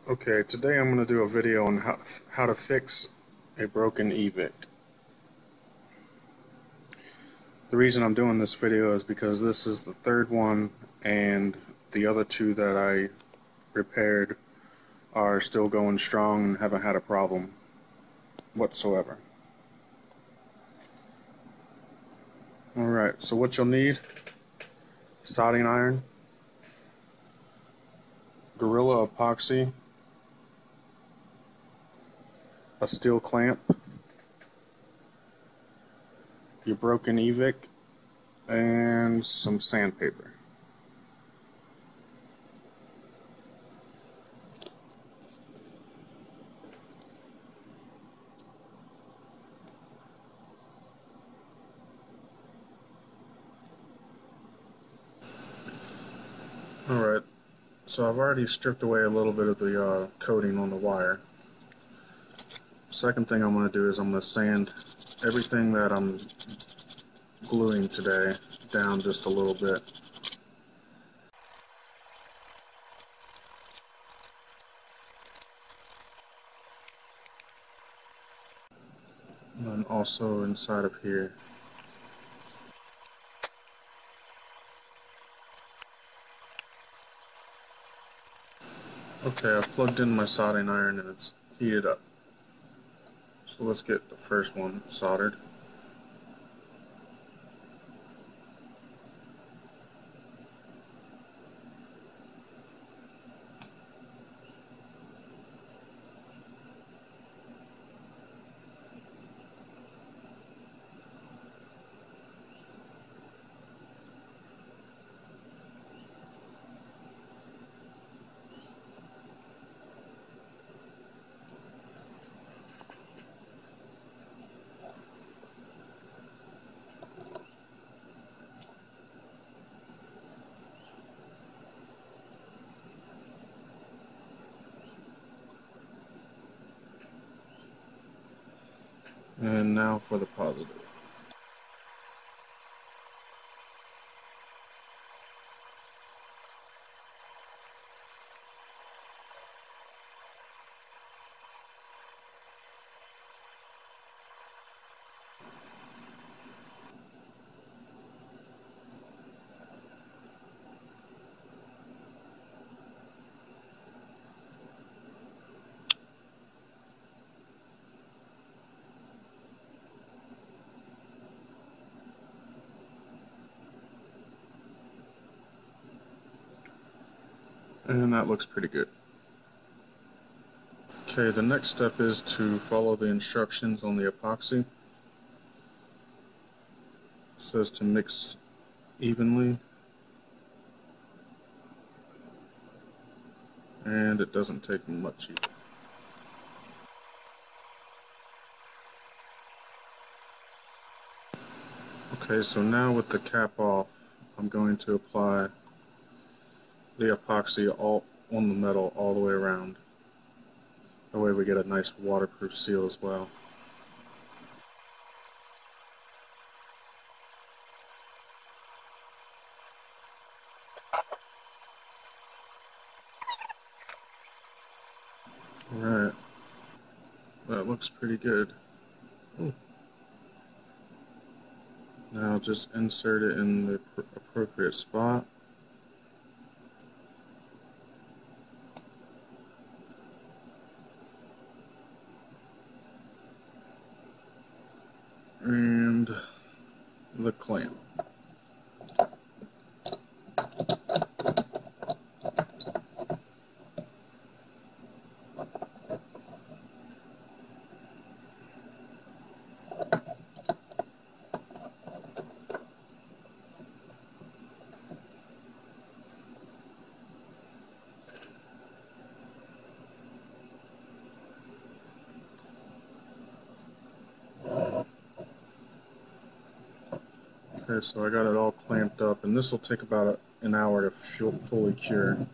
Okay, today I'm going to do a video on how to fix a broken eVic. The reason I'm doing this video is because this is the third one and the other two that I repaired are still going strong and haven't had a problem whatsoever. Alright, so what you'll need: soldering iron, Gorilla epoxy, a steel clamp, your broken eVic, and some sandpaper. Alright, so I've already stripped away a little bit of the coating on the wire. Second thing I'm going to do is I'm going to sand everything that I'm gluing today down just a little bit. And then also inside of here. Okay, I've plugged in my soldering iron and it's heated up. So let's get the first one soldered. And now for the positive. And that looks pretty good. Okay, the next step is to follow the instructions on the epoxy. It says to mix evenly, and it doesn't take much either. Okay, so now with the cap off, I'm going to apply the epoxy all on the metal all the way around. That way we get a nice waterproof seal as well. Alright, that looks pretty good. Ooh. Now just insert it in the appropriate spot. And the clamp. Okay, so I got it all clamped up, and this will take about an hour to fully cure.